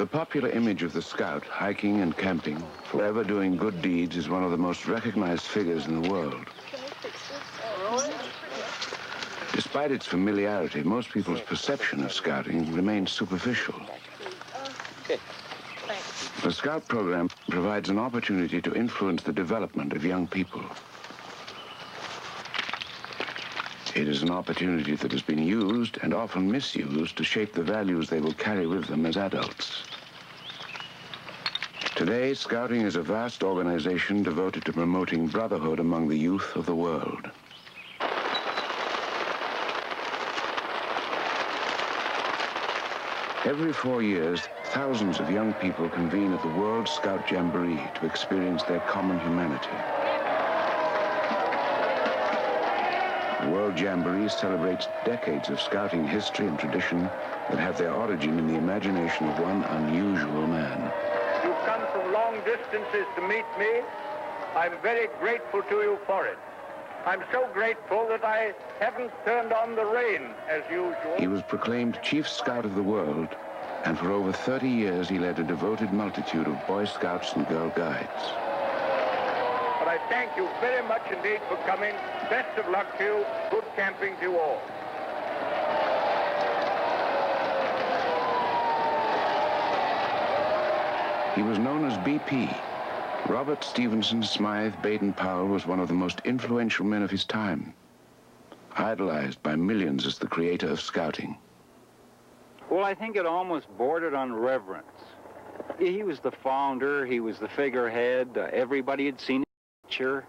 The popular image of the scout, hiking and camping, forever doing good deeds, is one of the most recognized figures in the world. Despite its familiarity, most people's perception of scouting remains superficial. The Scout program provides an opportunity to influence the development of young people. It is an opportunity that has been used and often misused to shape the values they will carry with them as adults. Today, Scouting is a vast organization devoted to promoting brotherhood among the youth of the world. Every 4 years, thousands of young people convene at the World Scout Jamboree to experience their common humanity. The World Jamboree celebrates decades of Scouting history and tradition that have their origin in the imagination of one unusual man. You've come from long distances to meet me. I'm very grateful to you for it. I'm so grateful that I haven't turned on the rain as usual. He was proclaimed Chief Scout of the world, and for over 30 years he led a devoted multitude of Boy Scouts and Girl Guides. But I thank you very much indeed for coming. Best of luck to you. Good camping to you all. He was known as BP. Robert Stevenson Smythe Baden-Powell was one of the most influential men of his time, idolized by millions as the creator of Scouting. Well, I think it almost bordered on reverence. He was the founder, he was the figurehead, everybody had seen his picture.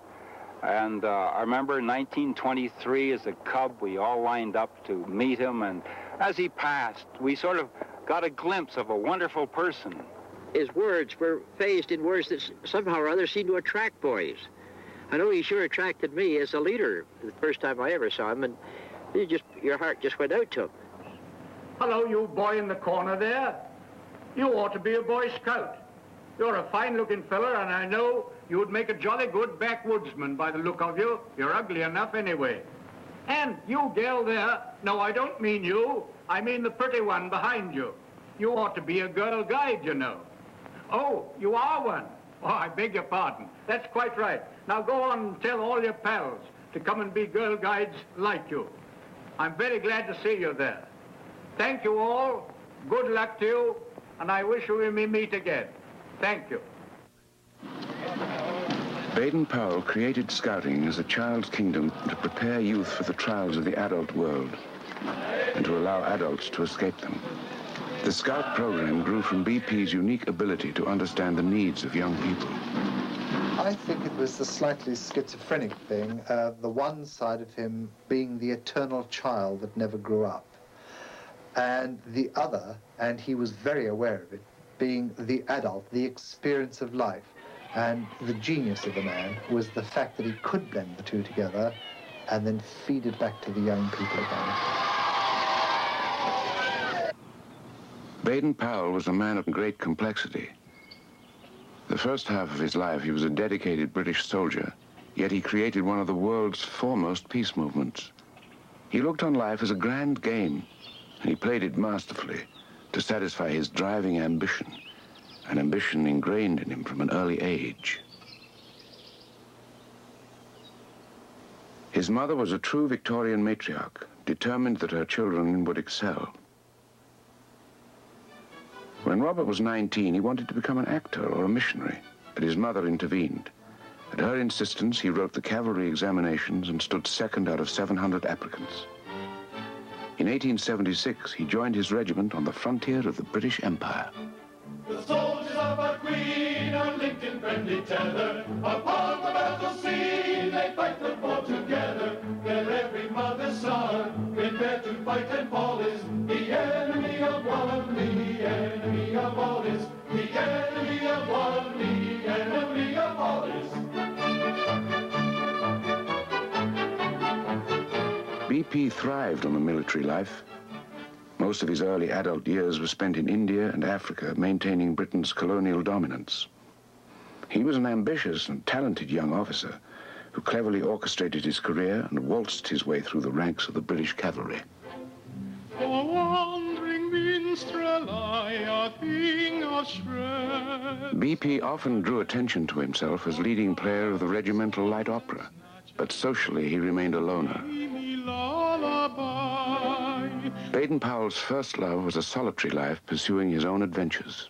And I remember in 1923 as a cub, we all lined up to meet him, and as he passed, we sort of got a glimpse of a wonderful person. His words were phased in words that somehow or other seemed to attract boys. I know he sure attracted me as a leader the first time I ever saw him, and your heart just went out to him. Hello, you boy in the corner there. You ought to be a Boy Scout. You're a fine-looking fella, and I know you would make a jolly good backwoodsman by the look of you. You're ugly enough anyway. And you gal there, no, I don't mean you. I mean the pretty one behind you. You ought to be a Girl Guide, you know. Oh, you are one. Oh, I beg your pardon. That's quite right. Now go on and tell all your pals to come and be Girl Guides like you. I'm very glad to see you there. Thank you all. Good luck to you, and I wish we may meet again. Thank you. Baden-Powell created Scouting as a child's kingdom to prepare youth for the trials of the adult world and to allow adults to escape them. The Scout program grew from BP's unique ability to understand the needs of young people. I think it was the slightly schizophrenic thing, the one side of him being the eternal child that never grew up, and the other, and he was very aware of it, being the adult, the experience of life. And the genius of the man was the fact that he could blend the two together and then feed it back to the young people again. Baden-Powell was a man of great complexity. The first half of his life, he was a dedicated British soldier, yet he created one of the world's foremost peace movements. He looked on life as a grand game, and he played it masterfully to satisfy his driving ambition, an ambition ingrained in him from an early age. His mother was a true Victorian matriarch, determined that her children would excel. When Robert was 19, he wanted to become an actor or a missionary, but his mother intervened. At her insistence, he wrote the cavalry examinations and stood second out of 700 applicants. In 1876, he joined his regiment on the frontier of the British Empire. The soldiers of our Queen are linked in friendly tether. Upon the battle scene, they fight the foe together. Their every mother's son, prepare to fight and fall is the enemy of one, the enemy of all is the enemy of one, the enemy of all is. BP thrived on the military life. Most of his early adult years were spent in India and Africa, maintaining Britain's colonial dominance. He was an ambitious and talented young officer who cleverly orchestrated his career and waltzed his way through the ranks of the British cavalry. For wandering BP often drew attention to himself as leading player of the regimental light opera, but socially he remained a loner. Baden-Powell's first love was a solitary life, pursuing his own adventures.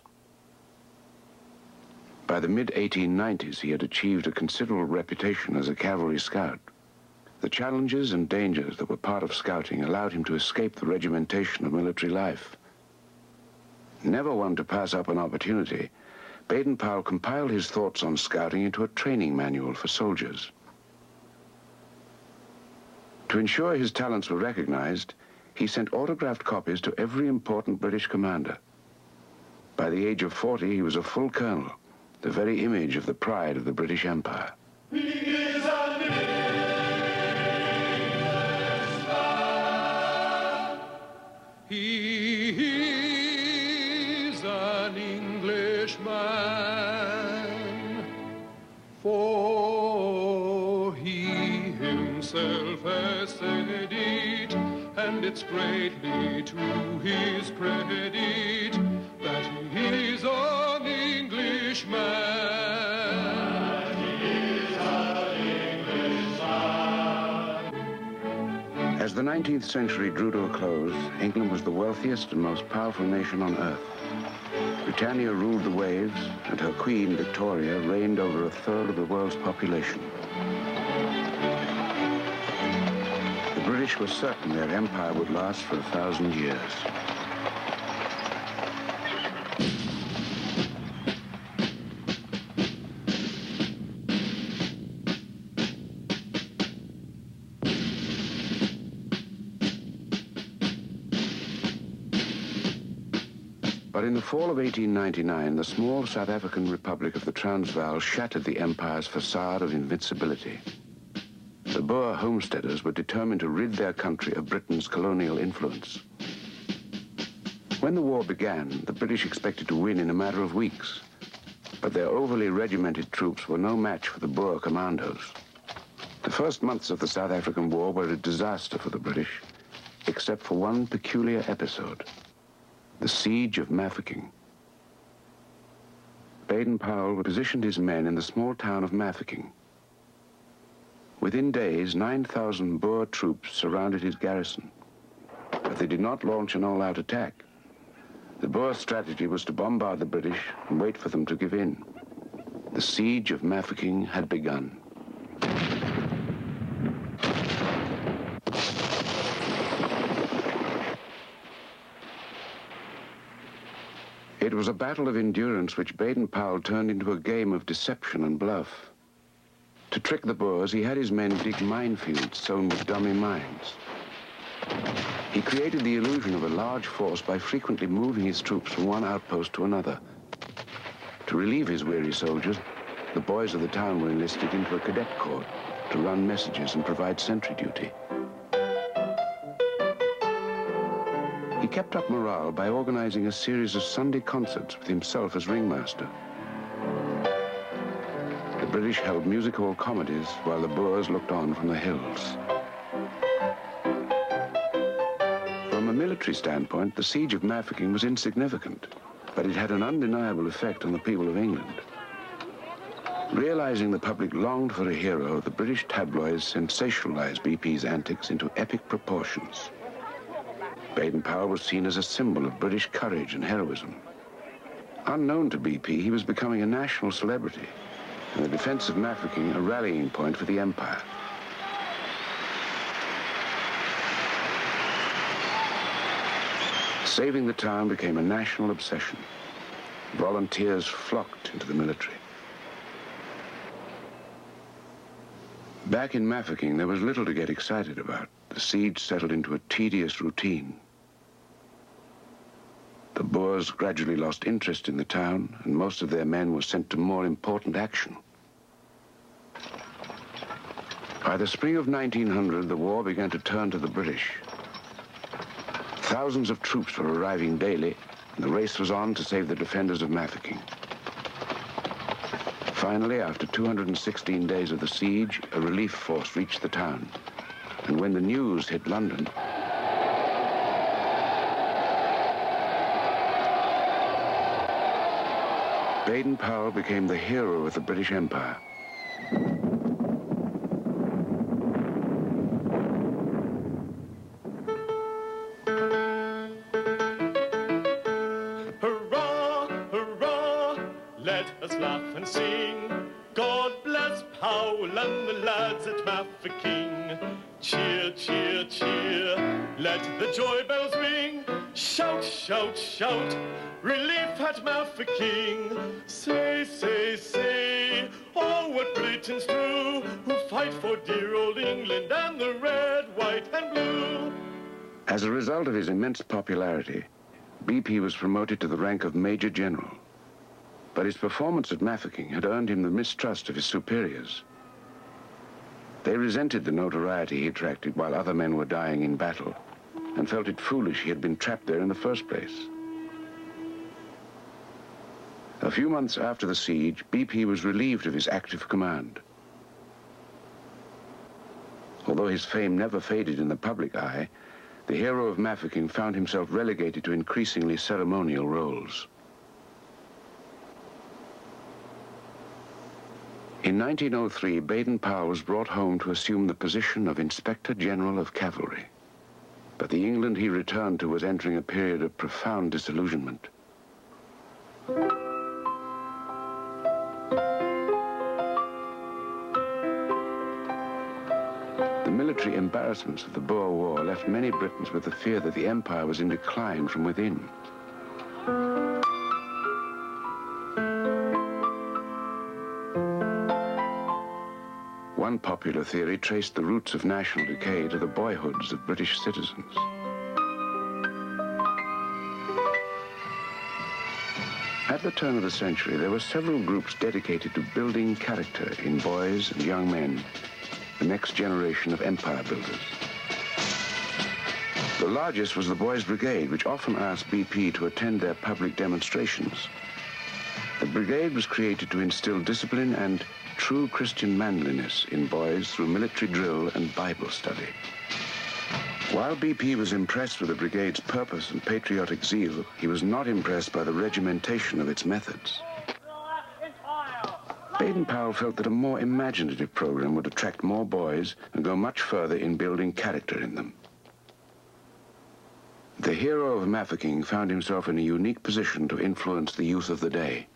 By the mid-1890s, he had achieved a considerable reputation as a cavalry scout. The challenges and dangers that were part of scouting allowed him to escape the regimentation of military life. Never one to pass up an opportunity, Baden-Powell compiled his thoughts on scouting into a training manual for soldiers. To ensure his talents were recognized, he sent autographed copies to every important British commander. By the age of 40, he was a full colonel, the very image of the pride of the British Empire. He is an Englishman. He is an Englishman, for he himself has said it, and it's greatly to his credit that he is an Englishman. As the 19th century drew to a close, England was the wealthiest and most powerful nation on earth. Britannia ruled the waves, and her queen, Victoria, reigned over a third of the world's population. The British were certain their empire would last for 1,000 years. But in the fall of 1899, the small South African Republic of the Transvaal shattered the empire's facade of invincibility. The Boer homesteaders were determined to rid their country of Britain's colonial influence. When the war began, the British expected to win in a matter of weeks, but their overly regimented troops were no match for the Boer commandos. The first months of the South African War were a disaster for the British, except for one peculiar episode. The Siege of Mafeking. Baden-Powell positioned his men in the small town of Mafeking. Within days, 9,000 Boer troops surrounded his garrison, but they did not launch an all-out attack. The Boer strategy was to bombard the British and wait for them to give in. The Siege of Mafeking had begun. It was a battle of endurance which Baden-Powell turned into a game of deception and bluff. To trick the Boers, he had his men dig minefields sown with dummy mines. He created the illusion of a large force by frequently moving his troops from one outpost to another. To relieve his weary soldiers, the boys of the town were enlisted into a cadet corps to run messages and provide sentry duty. He kept up morale by organizing a series of Sunday concerts with himself as ringmaster. The British held music hall comedies while the Boers looked on from the hills. From a military standpoint, the Siege of Mafeking was insignificant, but it had an undeniable effect on the people of England. Realizing the public longed for a hero, the British tabloids sensationalized BP's antics into epic proportions. Baden-Powell was seen as a symbol of British courage and heroism. Unknown to BP, he was becoming a national celebrity, and the defense of Mafeking a rallying point for the empire. Saving the town became a national obsession. Volunteers flocked into the military. Back in Mafeking, there was little to get excited about. The siege settled into a tedious routine. The Boers gradually lost interest in the town, and most of their men were sent to more important action. By the spring of 1900, the war began to turn to the British. Thousands of troops were arriving daily, and the race was on to save the defenders of Mafeking. Finally, after 216 days of the siege, a relief force reached the town. And when the news hit London, Baden-Powell became the hero of the British Empire. Hurrah, hurrah, let us laugh and sing. God bless Powell and the lads at Mafeking. Cheer, cheer, cheer, let the joy bells ring. Shout, shout, shout, relief at Mafeking. Say, say, say, oh, what Britons do, who fight for dear old England and the red, white and blue. As a result of his immense popularity, BP was promoted to the rank of Major General. But his performance at Mafeking had earned him the mistrust of his superiors. They resented the notoriety he attracted while other men were dying in battle, and felt it foolish he had been trapped there in the first place. A few months after the siege, BP was relieved of his active command. Although his fame never faded in the public eye, the hero of Mafeking found himself relegated to increasingly ceremonial roles. In 1903, Baden-Powell was brought home to assume the position of Inspector General of Cavalry. But the England he returned to was entering a period of profound disillusionment. The military embarrassments of the Boer War left many Britons with the fear that the empire was in decline from within. One popular theory traced the roots of national decay to the boyhoods of British citizens. At the turn of the century, there were several groups dedicated to building character in boys and young men, the next generation of empire builders. The largest was the Boys' Brigade, which often asked BP to attend their public demonstrations. The brigade was created to instill discipline and true Christian manliness in boys through military drill and Bible study. While BP was impressed with the brigade's purpose and patriotic zeal, he was not impressed by the regimentation of its methods. Baden-Powell felt that a more imaginative program would attract more boys and go much further in building character in them. The hero of Mafeking found himself in a unique position to influence the youth of the day.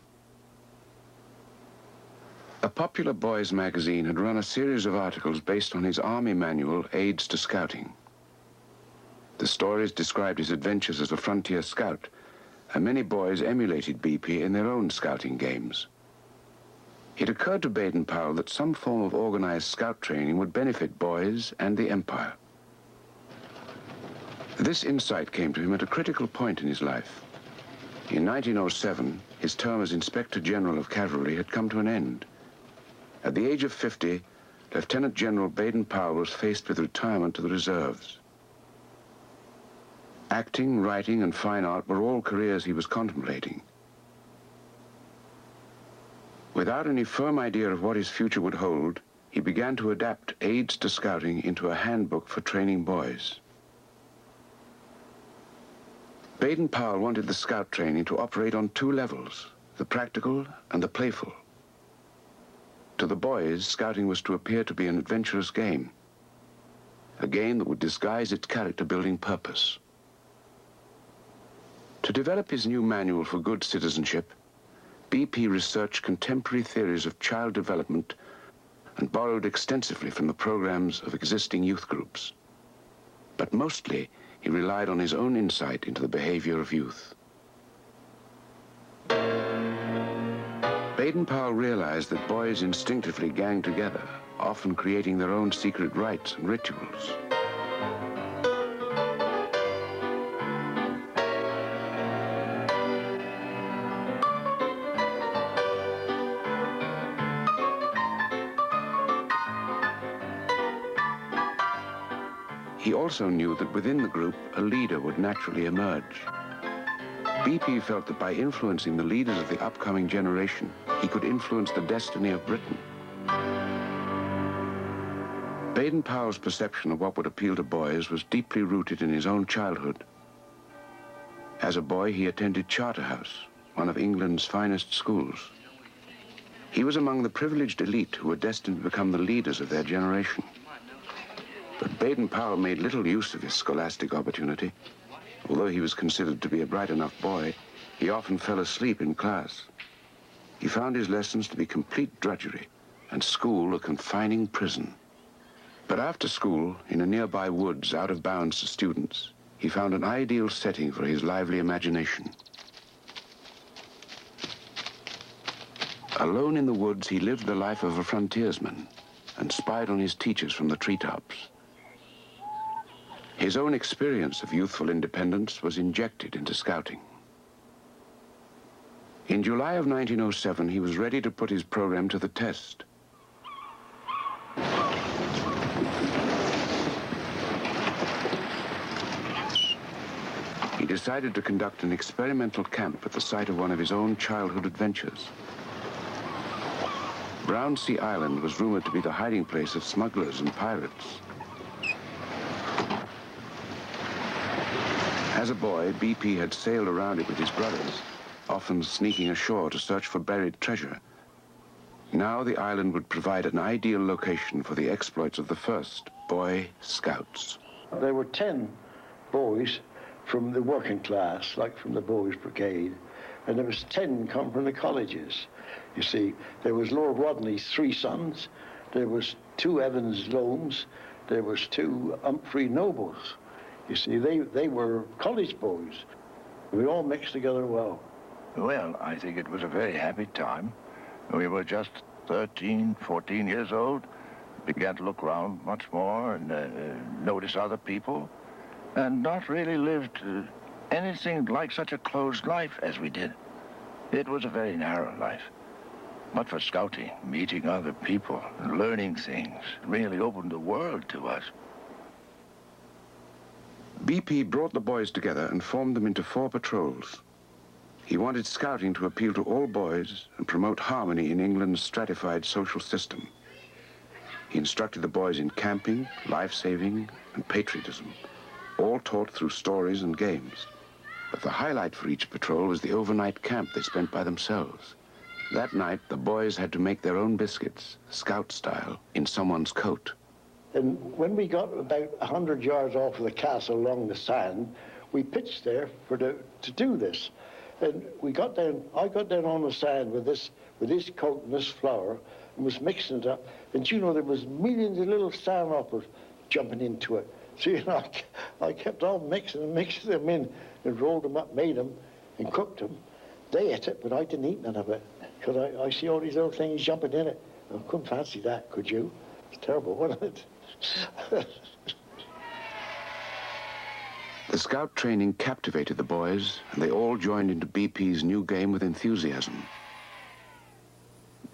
A popular boys' magazine had run a series of articles based on his army manual, Aids to Scouting. The stories described his adventures as a frontier scout, and many boys emulated BP in their own scouting games. It occurred to Baden-Powell that some form of organized scout training would benefit boys and the empire. This insight came to him at a critical point in his life. In 1907, his term as Inspector General of Cavalry had come to an end. At the age of 50, Lieutenant General Baden-Powell was faced with retirement to the reserves. Acting, writing, and fine art were all careers he was contemplating. Without any firm idea of what his future would hold, he began to adapt Aids to Scouting into a handbook for training boys. Baden-Powell wanted the scout training to operate on two levels, the practical and the playful. To the boys, scouting was to appear to be an adventurous game, a game that would disguise its character-building purpose. To develop his new manual for good citizenship, BP researched contemporary theories of child development and borrowed extensively from the programs of existing youth groups. But mostly, he relied on his own insight into the behavior of youth. Baden-Powell realized that boys instinctively gang together, often creating their own secret rites and rituals. He also knew that within the group, a leader would naturally emerge. BP felt that by influencing the leaders of the upcoming generation, he could influence the destiny of Britain. Baden-Powell's perception of what would appeal to boys was deeply rooted in his own childhood. As a boy, he attended Charterhouse, one of England's finest schools. He was among the privileged elite who were destined to become the leaders of their generation. But Baden-Powell made little use of his scholastic opportunity. Although he was considered to be a bright enough boy, he often fell asleep in class. He found his lessons to be complete drudgery and school a confining prison. But after school, in a nearby woods out of bounds to students, he found an ideal setting for his lively imagination. Alone in the woods, he lived the life of a frontiersman and spied on his teachers from the treetops. His own experience of youthful independence was injected into scouting. In July of 1907, he was ready to put his program to the test. He decided to conduct an experimental camp at the site of one of his own childhood adventures. Brownsea Island was rumored to be the hiding place of smugglers and pirates. As a boy, BP had sailed around it with his brothers, often sneaking ashore to search for buried treasure. Now the island would provide an ideal location for the exploits of the first Boy Scouts. There were 10 boys from the working class, like from the Boys' Brigade, and there was 10 come from the colleges. You see, there was Lord Rodney's 3 sons, there was 2 Evans Loams, there was 2 Humphrey Nobles. You see, they were college boys. We all mixed together well. Well, I think it was a very happy time. We were just 13, 14 years old, began to look around much more and notice other people, and not really lived anything like such a closed life as we did. It was a very narrow life. But for scouting, meeting other people, learning things, really opened the world to us. BP brought the boys together and formed them into 4 patrols. He wanted scouting to appeal to all boys and promote harmony in England's stratified social system. He instructed the boys in camping, life-saving, and patriotism, all taught through stories and games. But the highlight for each patrol was the overnight camp they spent by themselves. That night, the boys had to make their own biscuits, scout style, in someone's coat. And when we got about 100 yards off of the castle along the sand, we pitched there to do this. And we got down, I got down on the sand with this coat and this flour and was mixing it up. And you know, there was millions of little sandhoppers jumping into it. So, you know, I kept on mixing them in and rolled them up, made them and cooked them. They ate it, but I didn't eat none of it because I see all these little things jumping in it. I couldn't fancy that, could you? It's terrible, wasn't it? The scout training captivated the boys, and they all joined into BP's new game with enthusiasm.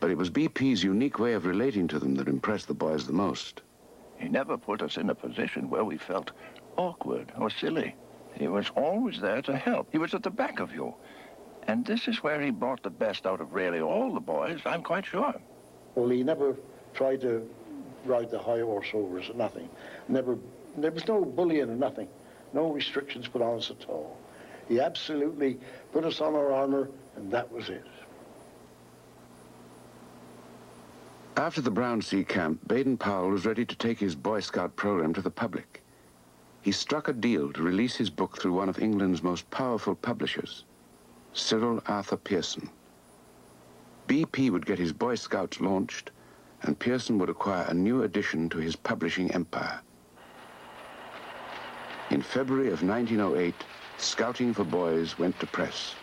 But it was BP's unique way of relating to them that impressed the boys the most. He never put us in a position where we felt awkward or silly. He was always there to help. He was at the back of you. And this is where he brought the best out of really all the boys, I'm quite sure. Well, he never tried to ride the high horse over us, nothing. Never, there was no bullying or nothing. No restrictions put on us at all. He absolutely put us on our honor, and that was it. After the Brownsea camp, Baden-Powell was ready to take his Boy Scout program to the public. He struck a deal to release his book through one of England's most powerful publishers, Cyril Arthur Pearson. BP would get his Boy Scouts launched, and Pearson would acquire a new addition to his publishing empire. In February of 1908, Scouting for Boys went to press.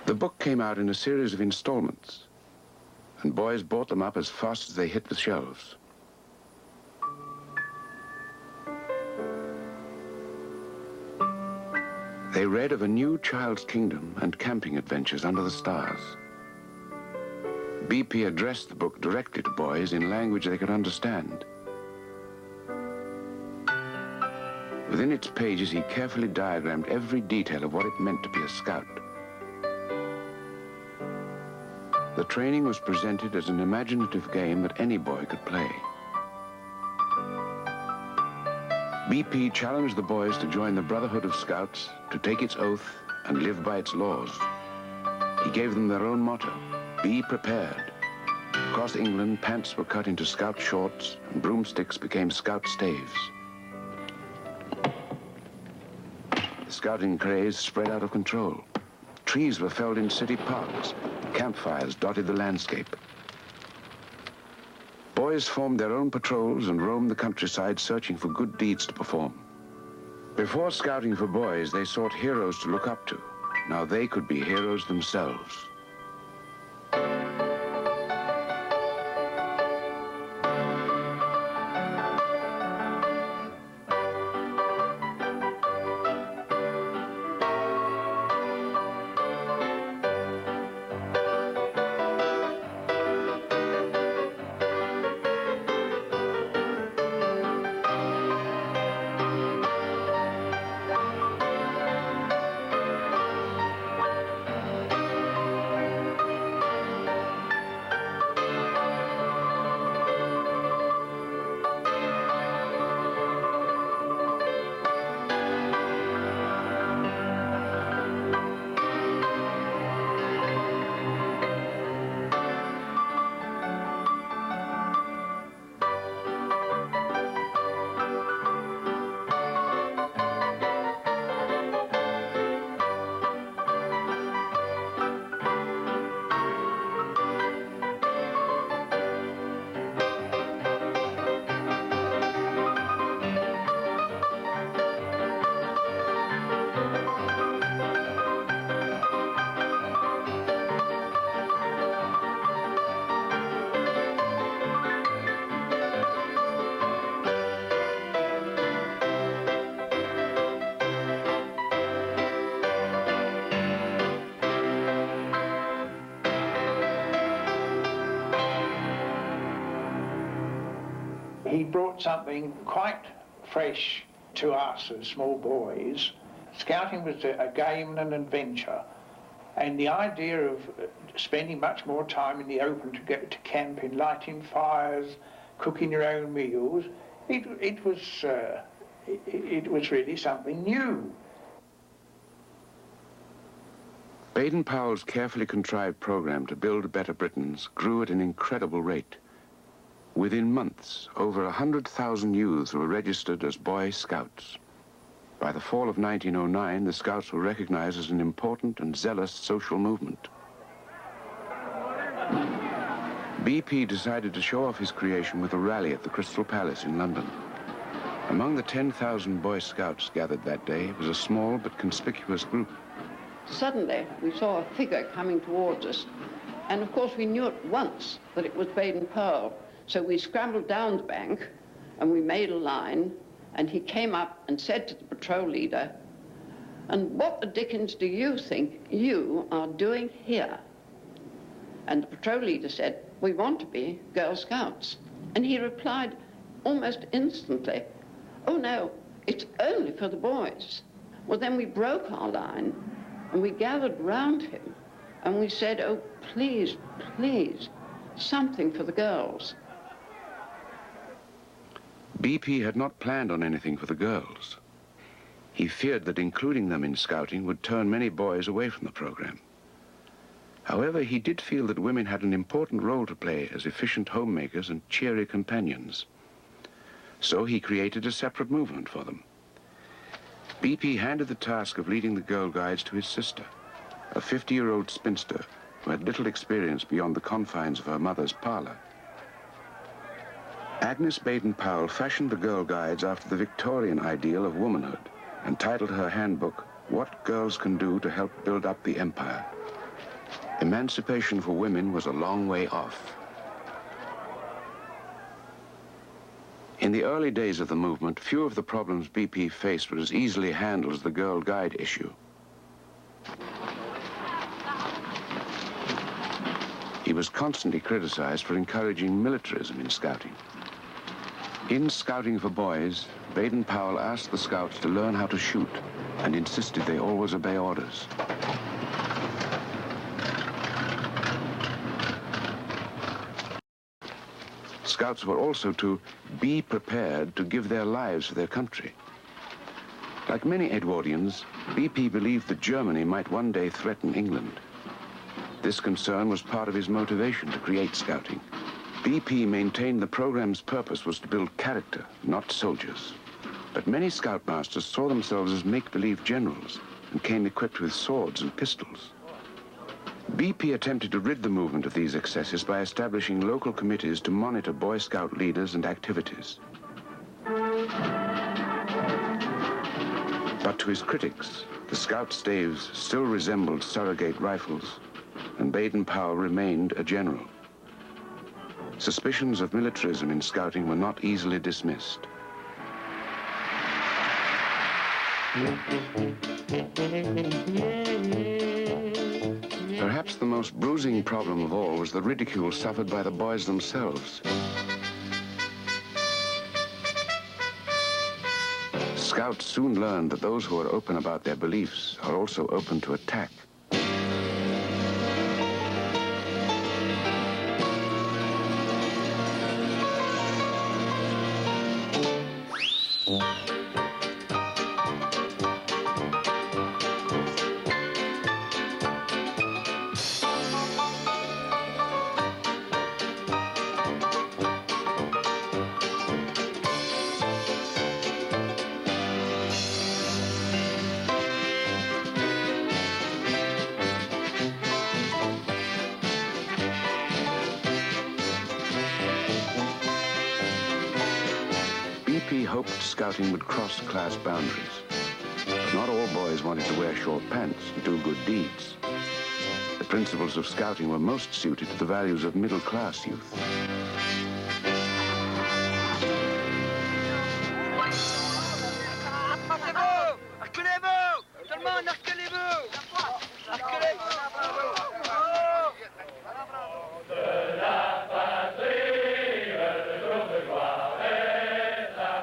The book came out in a series of installments, and boys bought them up as fast as they hit the shelves. They read of a new child's kingdom and camping adventures under the stars. BP addressed the book directly to boys in language they could understand. Within its pages, he carefully diagrammed every detail of what it meant to be a scout. The training was presented as an imaginative game that any boy could play. BP challenged the boys to join the Brotherhood of Scouts, to take its oath, and live by its laws. He gave them their own motto, be prepared. Across England, pants were cut into scout shorts and broomsticks became scout staves. The scouting craze spread out of control. Trees were felled in city parks. Campfires dotted the landscape. Boys formed their own patrols and roamed the countryside searching for good deeds to perform. Before scouting for boys, they sought heroes to look up to. Now they could be heroes themselves. He brought something quite fresh to us as small boys. Scouting was a game and an adventure, and the idea of spending much more time in the open to get to camping, lighting fires, cooking your own meals, it was really something new. Baden-Powell's carefully contrived program to build better Britons grew at an incredible rate. Within months, over 100,000 youths were registered as Boy Scouts. By the fall of 1909, the Scouts were recognized as an important and zealous social movement. BP decided to show off his creation with a rally at the Crystal Palace in London. Among the 10,000 Boy Scouts gathered that day was a small but conspicuous group. Suddenly, we saw a figure coming towards us, and of course we knew at once that it was Baden-Powell. So we scrambled down the bank, and we made a line, and he came up and said to the patrol leader, "And what the dickens do you think you are doing here?" And the patrol leader said, "We want to be Girl Scouts." And he replied almost instantly, "Oh no, it's only for the boys." Well, then we broke our line, and we gathered round him, and we said, "Oh, please, please, something for the girls." BP had not planned on anything for the girls. He feared that including them in scouting would turn many boys away from the program. However, he did feel that women had an important role to play as efficient homemakers and cheery companions. So he created a separate movement for them. BP handed the task of leading the Girl Guides to his sister, a 50-year-old spinster who had little experience beyond the confines of her mother's parlor. Agnes Baden-Powell fashioned the Girl Guides after the Victorian ideal of womanhood and titled her handbook, "What Girls Can Do to Help Build Up the Empire." Emancipation for women was a long way off. In the early days of the movement, few of the problems BP faced were as easily handled as the Girl Guide issue. He was constantly criticized for encouraging militarism in scouting. In Scouting for Boys, Baden-Powell asked the scouts to learn how to shoot and insisted they always obey orders. Scouts were also to be prepared to give their lives for their country. Like many Edwardians, BP believed that Germany might one day threaten England. This concern was part of his motivation to create Scouting. BP maintained the program's purpose was to build character, not soldiers. But many scoutmasters saw themselves as make-believe generals and came equipped with swords and pistols. BP attempted to rid the movement of these excesses by establishing local committees to monitor Boy Scout leaders and activities. But to his critics, the Scout staves still resembled surrogate rifles, and Baden-Powell remained a general. Suspicions of militarism in Scouting were not easily dismissed. Perhaps the most bruising problem of all was the ridicule suffered by the boys themselves. Scouts soon learned that those who are open about their beliefs are also open to attack. BP hoped Scouting would cross class boundaries. But not all boys wanted to wear short pants and do good deeds. The principles of Scouting were most suited to the values of middle-class youth.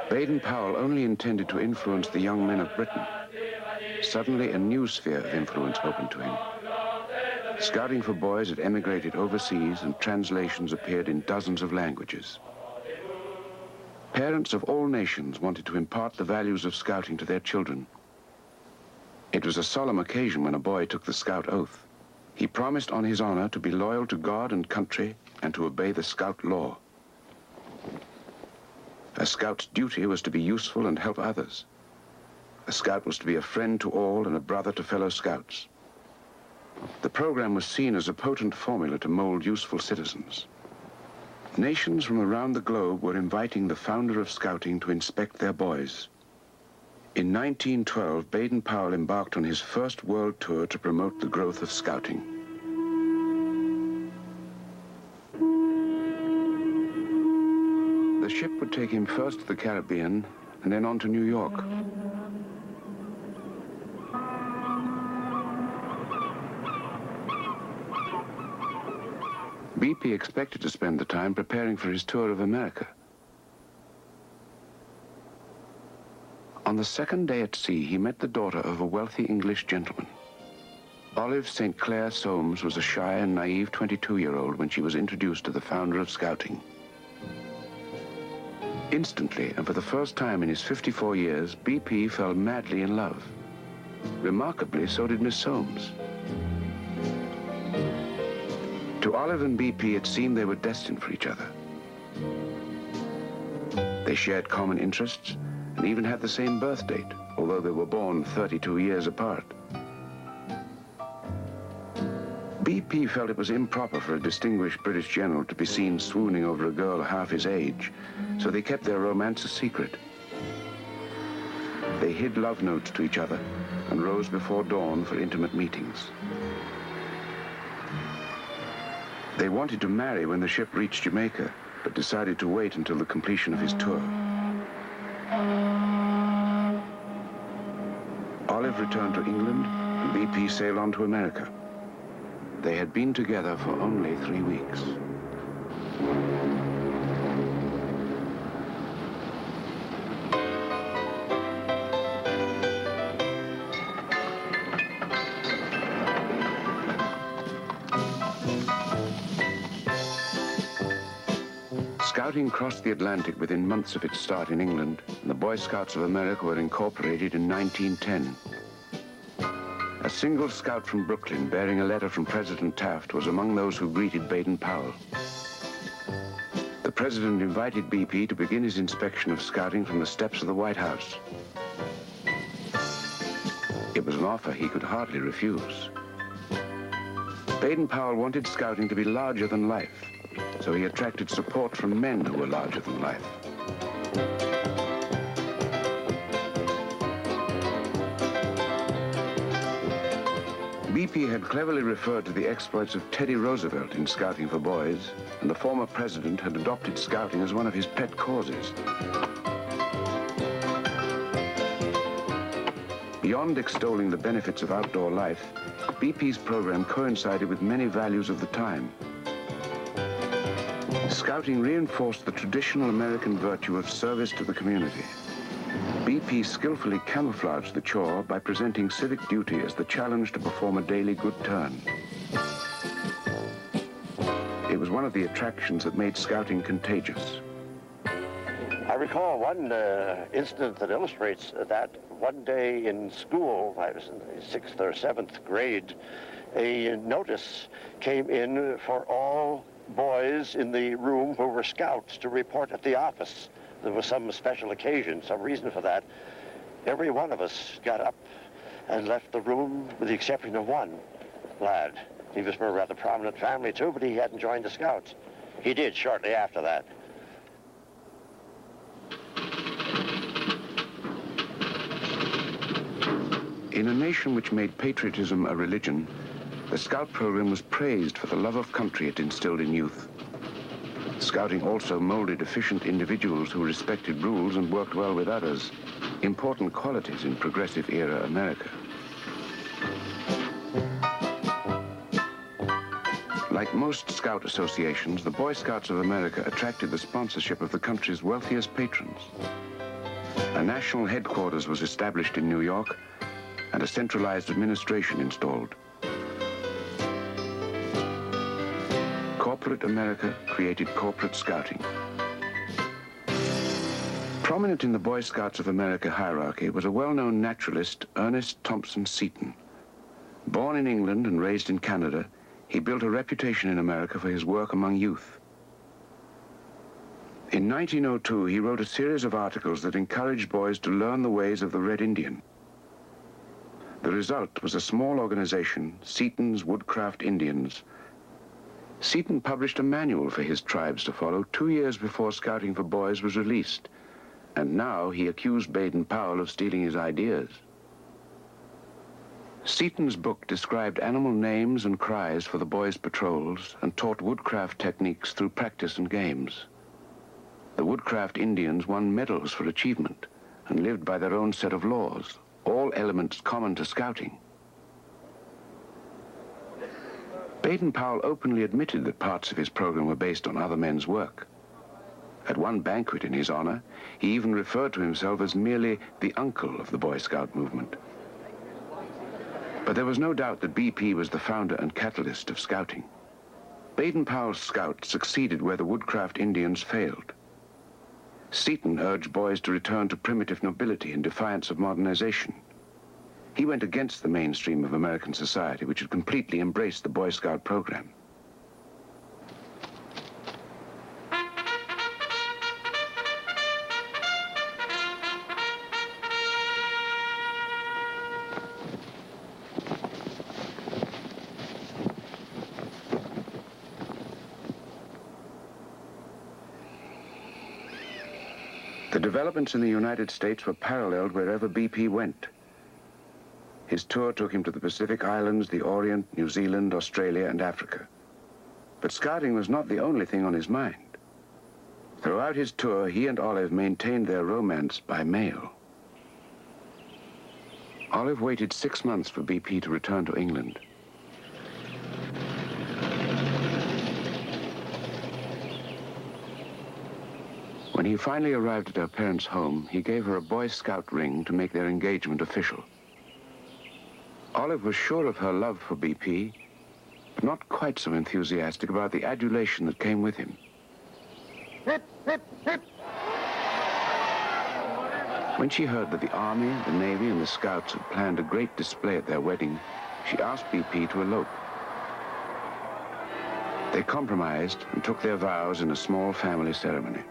Baden-Powell only intended to influence the young men of Britain. Suddenly, a new sphere of influence opened to him. Scouting for Boys had emigrated overseas, and translations appeared in dozens of languages. Parents of all nations wanted to impart the values of Scouting to their children. It was a solemn occasion when a boy took the Scout oath. He promised on his honor to be loyal to God and country and to obey the Scout law. A Scout's duty was to be useful and help others. A Scout was to be a friend to all and a brother to fellow Scouts. The program was seen as a potent formula to mold useful citizens. Nations from around the globe were inviting the founder of Scouting to inspect their boys. In 1912, Baden-Powell embarked on his first world tour to promote the growth of Scouting. The ship would take him first to the Caribbean and then on to New York. BP expected to spend the time preparing for his tour of America. On the second day at sea, he met the daughter of a wealthy English gentleman. Olive St. Clair Soames was a shy and naive 22-year-old when she was introduced to the founder of Scouting. Instantly, and for the first time in his 54 years, BP fell madly in love. Remarkably, so did Miss Soames. To Olive and BP, it seemed they were destined for each other. They shared common interests and even had the same birth date, although they were born 32 years apart. BP felt it was improper for a distinguished British general to be seen swooning over a girl half his age, so they kept their romance a secret. They hid love notes to each other and rose before dawn for intimate meetings. They wanted to marry when the ship reached Jamaica, but decided to wait until the completion of his tour. Olive returned to England, and BP sailed on to America. They had been together for only 3 weeks. Scouting crossed the Atlantic within months of its start in England, and the Boy Scouts of America were incorporated in 1910. A single scout from Brooklyn bearing a letter from President Taft was among those who greeted Baden-Powell. The president invited BP to begin his inspection of scouting from the steps of the White House. It was an offer he could hardly refuse. Baden-Powell wanted scouting to be larger than life, so he attracted support from men who were larger than life. BP had cleverly referred to the exploits of Teddy Roosevelt in scouting for boys, and the former president had adopted scouting as one of his pet causes. Beyond extolling the benefits of outdoor life, BP's program coincided with many values of the time. Scouting reinforced the traditional American virtue of service to the community. BP skillfully camouflaged the chore by presenting civic duty as the challenge to perform a daily good turn. It was one of the attractions that made scouting contagious. I recall one incident that illustrates that. One day in school, I was in the 6th or 7th grade, a notice came in for all boys in the room who were scouts to report at the office. There was some special occasion, some reason for that. Every one of us got up and left the room with the exception of one lad. He was from a rather prominent family too, but he hadn't joined the Scouts. He did shortly after that. In a nation which made patriotism a religion, the Scout program was praised for the love of country it instilled in youth. Scouting also molded efficient individuals who respected rules and worked well with others, important qualities in progressive era America. Like most Scout associations, the Boy Scouts of America attracted the sponsorship of the country's wealthiest patrons. A national headquarters was established in New York, and a centralized administration installed. Corporate America created corporate scouting. Prominent in the Boy Scouts of America hierarchy was a well-known naturalist, Ernest Thompson Seton. Born in England and raised in Canada, he built a reputation in America for his work among youth. In 1902, he wrote a series of articles that encouraged boys to learn the ways of the Red Indian. The result was a small organization, Seton's Woodcraft Indians. Seton published a manual for his tribes to follow 2 years before Scouting for Boys was released, and now he accused Baden-Powell of stealing his ideas. Seton's book described animal names and cries for the boys' patrols and taught woodcraft techniques through practice and games. The Woodcraft Indians won medals for achievement and lived by their own set of laws, all elements common to scouting. Baden-Powell openly admitted that parts of his program were based on other men's work. At one banquet in his honor, he even referred to himself as merely the uncle of the Boy Scout movement. But there was no doubt that BP was the founder and catalyst of scouting. Baden-Powell's scouts succeeded where the Woodcraft Indians failed. Seton urged boys to return to primitive nobility in defiance of modernization. He went against the mainstream of American society, which had completely embraced the Boy Scout program. The developments in the United States were paralleled wherever BP went. His tour took him to the Pacific Islands, the Orient, New Zealand, Australia, and Africa. But scouting was not the only thing on his mind. Throughout his tour, he and Olive maintained their romance by mail. Olive waited 6 months for BP to return to England. When he finally arrived at her parents' home, he gave her a Boy Scout ring to make their engagement official. Olive was sure of her love for BP, but not quite so enthusiastic about the adulation that came with him. hip, hip, hip. When she heard that the Army, the Navy, and the Scouts had planned a great display at their wedding, she asked BP to elope. They compromised and took their vows in a small family ceremony.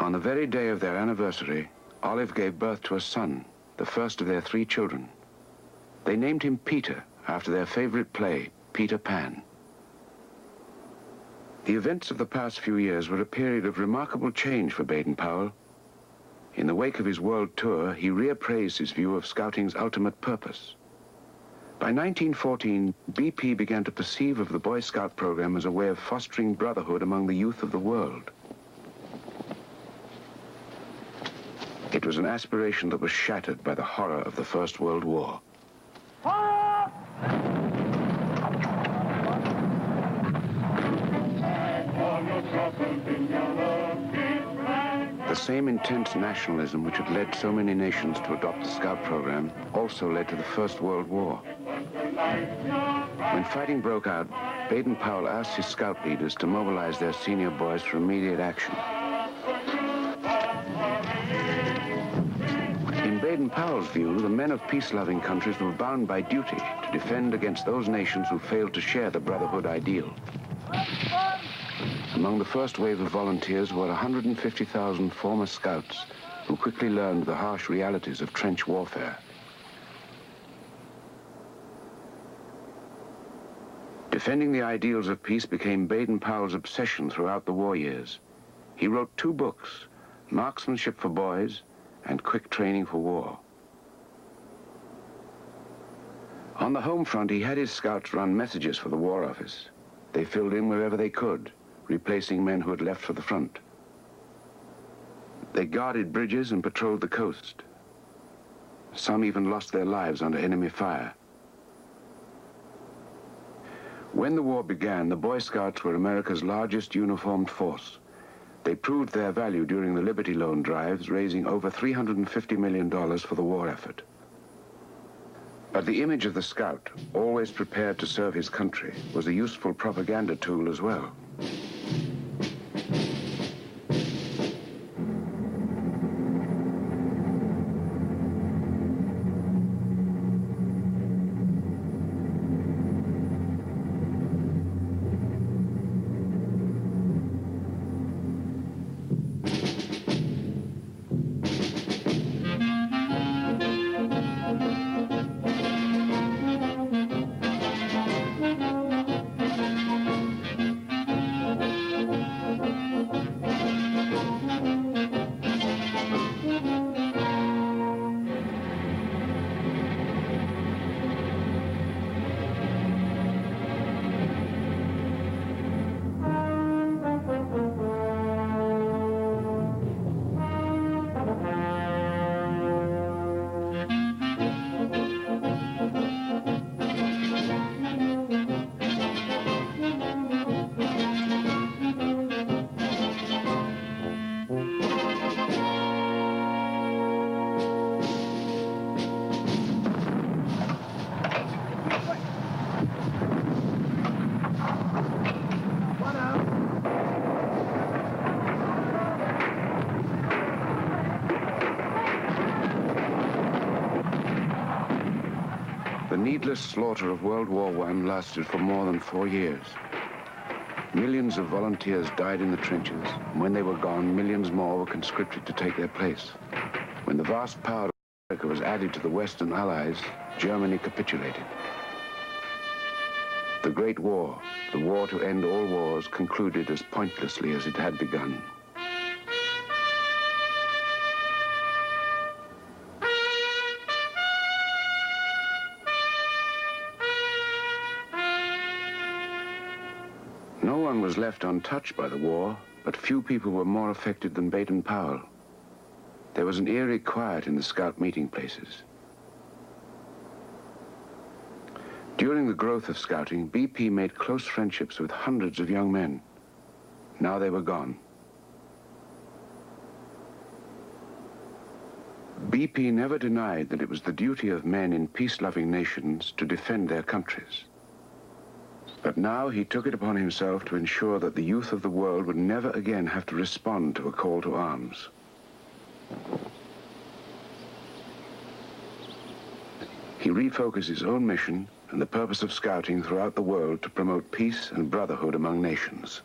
On the very day of their anniversary, Olive gave birth to a son, the first of their 3 children. They named him Peter, after their favorite play, Peter Pan. The events of the past few years were a period of remarkable change for Baden-Powell. In the wake of his world tour, he reappraised his view of Scouting's ultimate purpose. By 1914, BP began to perceive of the Boy Scout program as a way of fostering brotherhood among the youth of the world. It was an aspiration that was shattered by the horror of the First World War. The same intense nationalism which had led so many nations to adopt the Scout program also led to the First World War. When fighting broke out, Baden-Powell asked his Scout leaders to mobilize their senior boys for immediate action. In Baden-Powell's view, the men of peace-loving countries were bound by duty to defend against those nations who failed to share the brotherhood ideal. Among the first wave of volunteers were 150,000 former Scouts who quickly learned the harsh realities of trench warfare. Defending the ideals of peace became Baden-Powell's obsession throughout the war years. He wrote 2 books, Marksmanship for Boys and Quick Training for War. On the home front, he had his Scouts run messages for the War Office. They filled in wherever they could, replacing men who had left for the front. They guarded bridges and patrolled the coast. Some even lost their lives under enemy fire. When the war began, the Boy Scouts were America's largest uniformed force. They proved their value during the Liberty Loan drives, raising over $350 million for the war effort. But the image of the Scout, always prepared to serve his country, was a useful propaganda tool as well. The needless slaughter of World War I lasted for more than 4 years. Millions of volunteers died in the trenches, and when they were gone, millions more were conscripted to take their place. When the vast power of America was added to the Western Allies, Germany capitulated. The Great War, the war to end all wars, concluded as pointlessly as it had begun. No one was left untouched by the war, but few people were more affected than Baden-Powell. There was an eerie quiet in the Scout meeting places. During the growth of Scouting, BP made close friendships with hundreds of young men. Now they were gone. BP never denied that it was the duty of men in peace-loving nations to defend their countries. But now he took it upon himself to ensure that the youth of the world would never again have to respond to a call to arms. He refocused his own mission and the purpose of scouting throughout the world to promote peace and brotherhood among nations.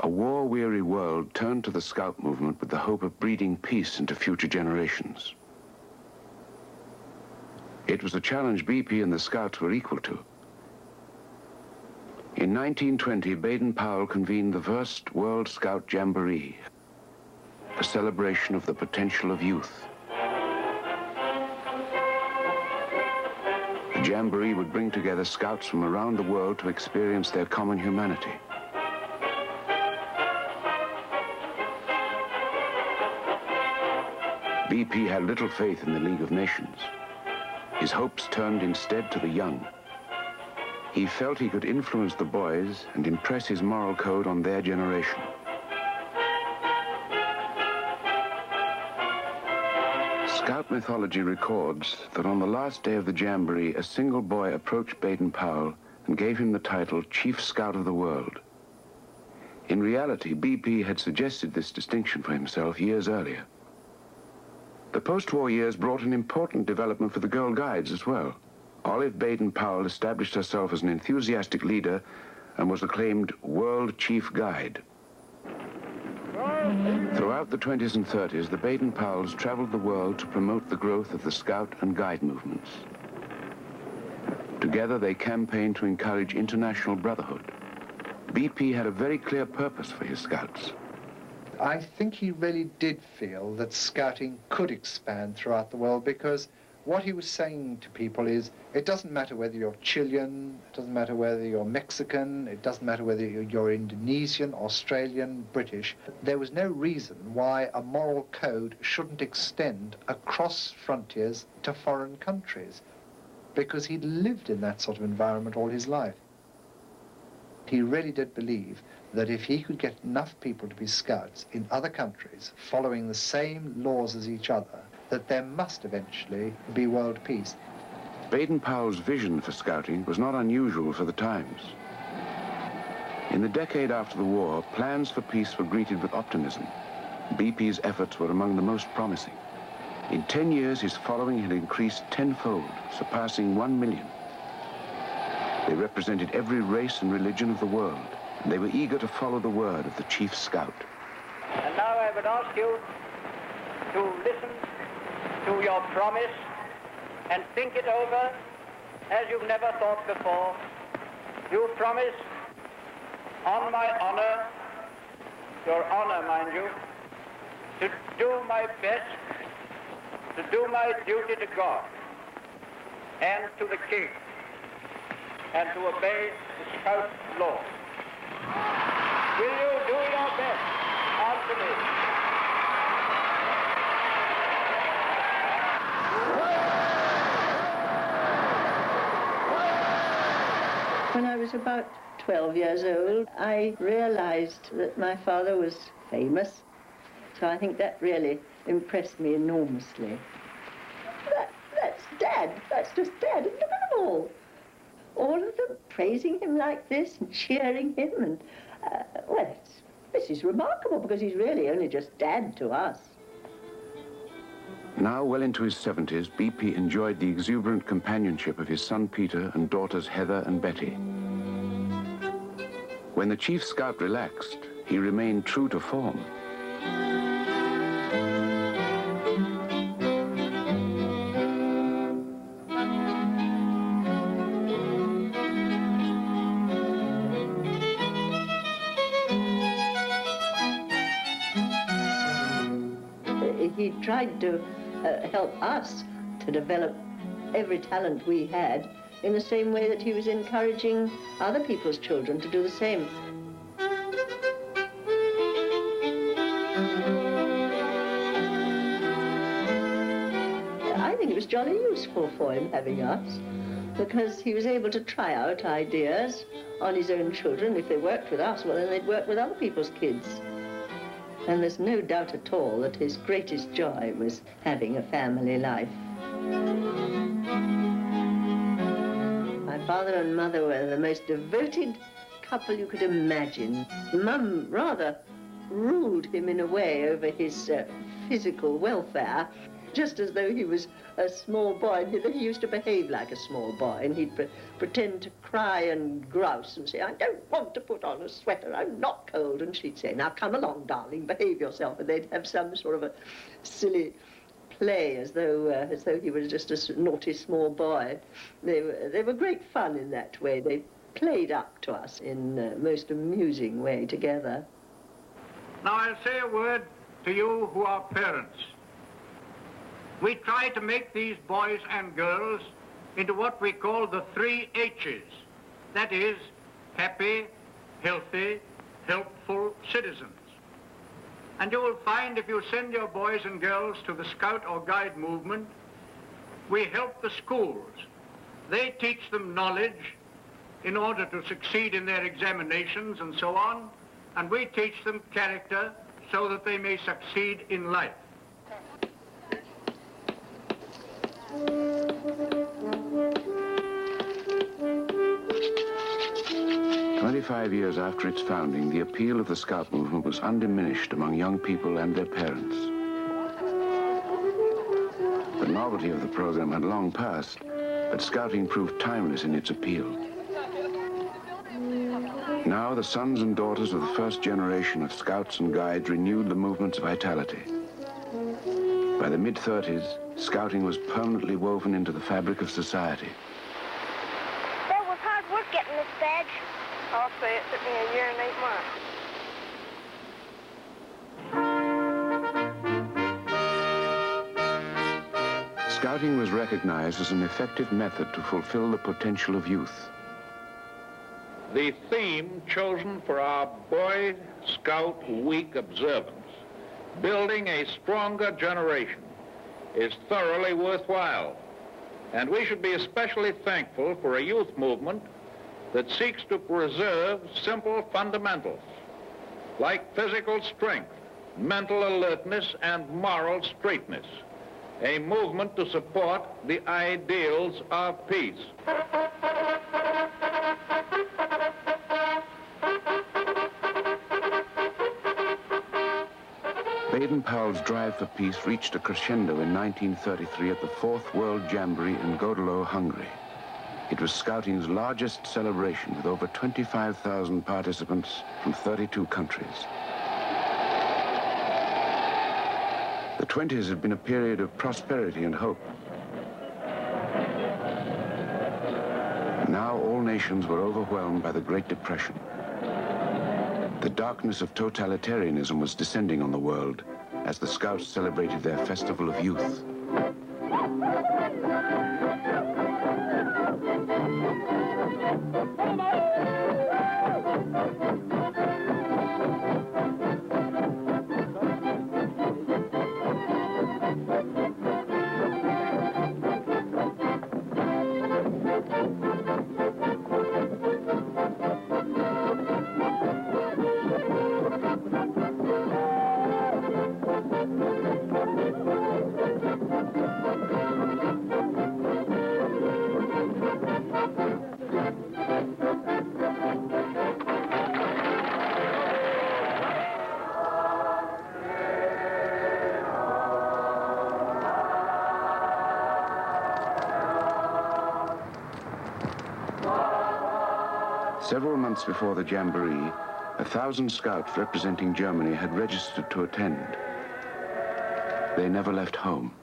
A war-weary world turned to the Scout movement with the hope of breeding peace into future generations. It was a challenge BP and the Scouts were equal to. In 1920, Baden-Powell convened the first World Scout Jamboree, a celebration of the potential of youth. The Jamboree would bring together Scouts from around the world to experience their common humanity. BP had little faith in the League of Nations. His hopes turned instead to the young. He felt he could influence the boys and impress his moral code on their generation. Scout mythology records that on the last day of the Jamboree, a single boy approached Baden-Powell and gave him the title Chief Scout of the World. In reality, BP had suggested this distinction for himself years earlier. The post-war years brought an important development for the Girl Guides as well. Olive Baden-Powell established herself as an enthusiastic leader and was acclaimed World Chief Guide. Throughout the 20s and 30s, the Baden-Powells traveled the world to promote the growth of the Scout and Guide movements. Together, they campaigned to encourage international brotherhood. BP had a very clear purpose for his Scouts. I think he really did feel that scouting could expand throughout the world, because what he was saying to people is, it doesn't matter whether you're Chilean, it doesn't matter whether you're Mexican, it doesn't matter whether you're Indonesian, Australian, British. There was no reason why a moral code shouldn't extend across frontiers to foreign countries, because he'd lived in that sort of environment all his life. He really did believe that if he could get enough people to be scouts in other countries following the same laws as each other, that there must eventually be world peace. Baden-Powell's vision for scouting was not unusual for the times. In the decade after the war, plans for peace were greeted with optimism. BP's efforts were among the most promising. In 10 years, his following had increased tenfold, surpassing 1 million. They represented every race and religion of the world, and they were eager to follow the word of the Chief Scout. And now I would ask you to listen to your promise and think it over as you've never thought before. You promise, on my honor, your honor, mind you, to do my best, to do my duty to God and to the King, and to obey the Scout law. Will you do your best? Answer me. When I was about 12 years old, I realized that my father was famous. So I think that really impressed me enormously. That's Dad. That's just Dad. Look at them all. All of them praising him like this and cheering him. And, well, this is remarkable, because he's really only just Dad to us. Now well into his 70s, BP enjoyed the exuberant companionship of his son Peter and daughters Heather and Betty. When the Chief Scout relaxed, he remained true to form. He tried to help us to develop every talent we had in the same way that he was encouraging other people's children to do the same. I think it was jolly useful for him having us, because he was able to try out ideas on his own children. If they worked with us, well, then they'd work with other people's kids. And there's no doubt at all that his greatest joy was having a family life. Father and mother were the most devoted couple you could imagine. Mum rather ruled him in a way over his physical welfare, just as though he was a small boy. He used to behave like a small boy, and he'd pretend to cry and grouse and say, I don't want to put on a sweater, I'm not cold. And she'd say, now come along, darling, behave yourself. And they'd have some sort of a silly play as though he was just a naughty small boy. They were great fun in that way. They played up to us in a most amusing way together. Now I'll say a word to you who are parents. We try to make these boys and girls into what we call the 3 H's. That is, happy, healthy, helpful citizens. And you will find if you send your boys and girls to the Scout or Guide movement, we help the schools. They teach them knowledge in order to succeed in their examinations and so on, and we teach them character so that they may succeed in life. "25 years after its founding, the appeal of the Scout movement was undiminished among young people and their parents. The novelty of the program had long passed, but Scouting proved timeless in its appeal. Now, the sons and daughters of the first generation of Scouts and Guides renewed the movement's vitality. By the mid-30s, Scouting was permanently woven into the fabric of society. That was hard work getting this badge. I'll say it took me a year and 8 months. Scouting was recognized as an effective method to fulfill the potential of youth. The theme chosen for our Boy Scout Week observance, building a stronger generation, is thoroughly worthwhile. And we should be especially thankful for a youth movement that seeks to preserve simple fundamentals like physical strength, mental alertness, and moral straightness. A movement to support the ideals of peace. Baden-Powell's drive for peace reached a crescendo in 1933 at the 4th World Jamboree in Godelo, Hungary. It was Scouting's largest celebration with over 25,000 participants from 32 countries. The 20s had been a period of prosperity and hope. Now all nations were overwhelmed by the Great Depression. The darkness of totalitarianism was descending on the world as the Scouts celebrated their Festival of Youth. Several months before the Jamboree, 1,000 Scouts representing Germany had registered to attend. They never left home.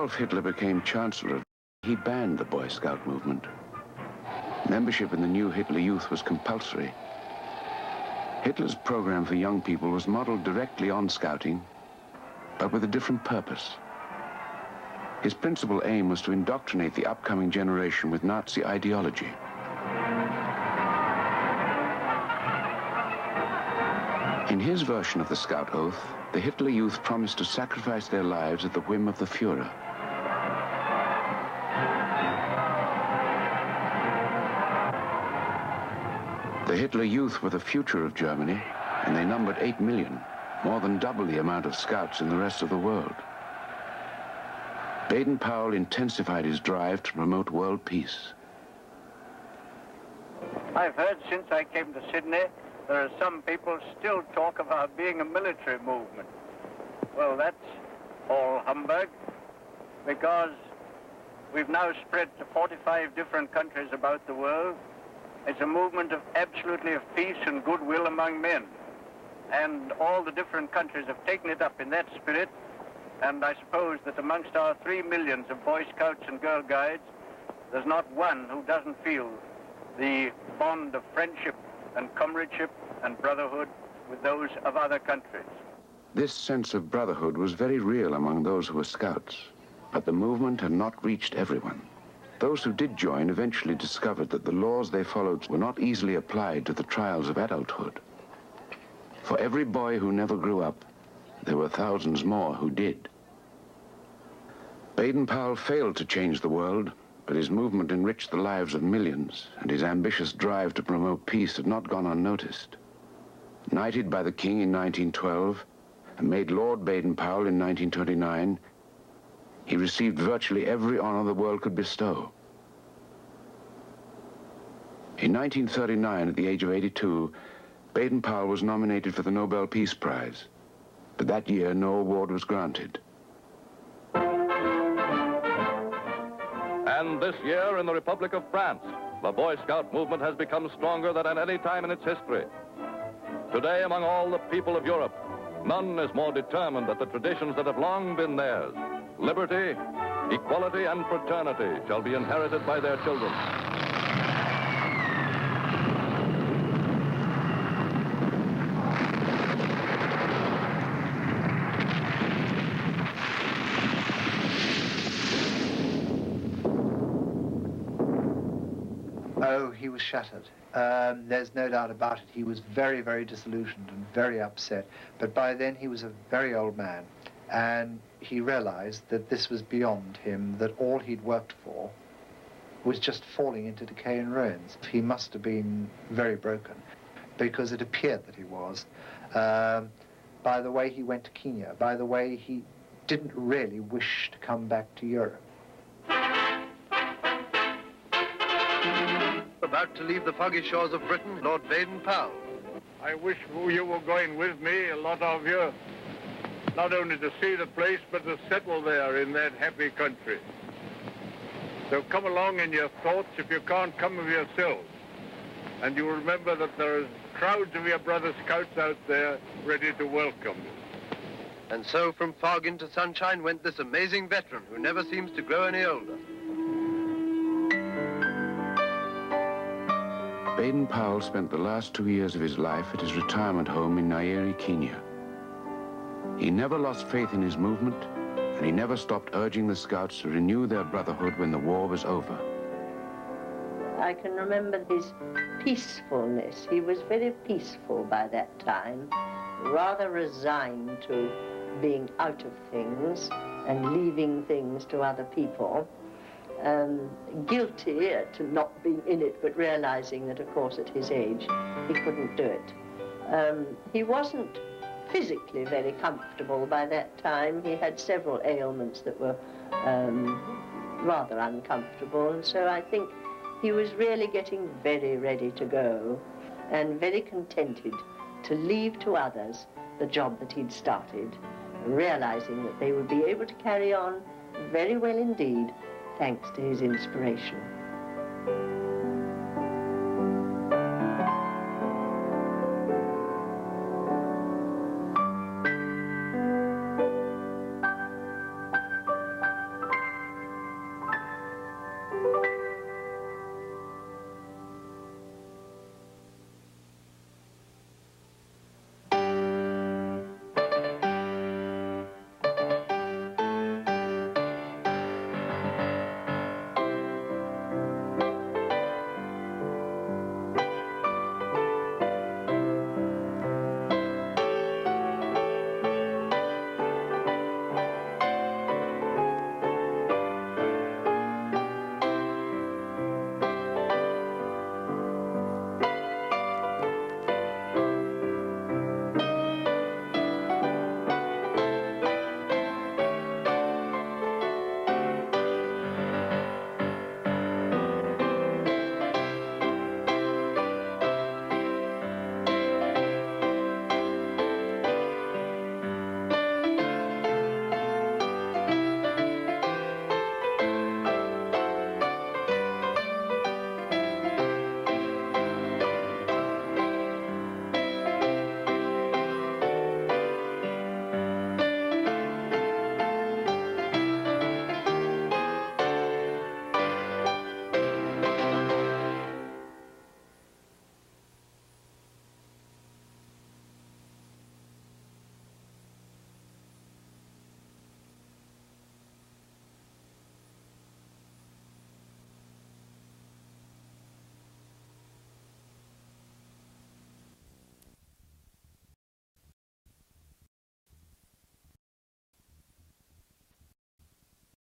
Adolf Hitler became Chancellor, he banned the Boy Scout movement. Membership in the new Hitler Youth was compulsory. Hitler's program for young people was modeled directly on Scouting, but with a different purpose. His principal aim was to indoctrinate the upcoming generation with Nazi ideology. In his version of the Scout Oath, the Hitler Youth promised to sacrifice their lives at the whim of the Führer. The Hitler Youth were the future of Germany, and they numbered 8 million, more than double the amount of scouts in the rest of the world. Baden-Powell intensified his drive to promote world peace. I've heard since I came to Sydney, there are some people still talk about being a military movement. Well, that's all humbug, because we've now spread to 45 different countries about the world. It's a movement of absolutely of peace and goodwill among men. And all the different countries have taken it up in that spirit. And I suppose that amongst our 3 millions of Boy Scouts and Girl Guides, there's not one who doesn't feel the bond of friendship and comradeship and brotherhood with those of other countries. This sense of brotherhood was very real among those who were Scouts, but the movement had not reached everyone. Those who did join eventually discovered that the laws they followed were not easily applied to the trials of adulthood. For every boy who never grew up, there were thousands more who did. Baden-Powell failed to change the world, but his movement enriched the lives of millions, and his ambitious drive to promote peace had not gone unnoticed. Knighted by the King in 1912, and made Lord Baden-Powell in 1929, he received virtually every honor the world could bestow. In 1939, at the age of 82, Baden-Powell was nominated for the Nobel Peace Prize, but that year no award was granted. And this year in the Republic of France, the Boy Scout movement has become stronger than at any time in its history. Today, among all the people of Europe, none is more determined that the traditions that have long been theirs, liberty, equality, and fraternity, shall be inherited by their children. Oh, he was shattered. There's no doubt about it. He was very, very disillusioned and very upset. But by then he was a very old man. And he realized that this was beyond him, that all he'd worked for was just falling into decay and ruins. He must have been very broken, because it appeared that he was. By the way he went to Kenya, by the way he didn't really wish to come back to Europe. About to leave the foggy shores of Britain, Lord Baden-Powell. I wish you were going with me, a lot of you, not only to see the place, but to settle there in that happy country. So come along in your thoughts if you can't come of yourselves. And you remember that there are crowds of your brother Scouts out there ready to welcome you. And so from fog into sunshine went this amazing veteran who never seems to grow any older. Baden-Powell spent the last 2 years of his life at his retirement home in Nyeri, Kenya. He never lost faith in his movement, and he never stopped urging the Scouts to renew their brotherhood when the war was over. I can remember his peacefulness. He was very peaceful by that time, rather resigned to being out of things and leaving things to other people. Guilty to not being in it, but realizing that, of course, at his age, he couldn't do it. He wasn't physically very comfortable by that time. He had several ailments that were rather uncomfortable, and so I think he was really getting very ready to go and very contented to leave to others the job that he'd started, realizing that they would be able to carry on very well indeed, thanks to his inspiration.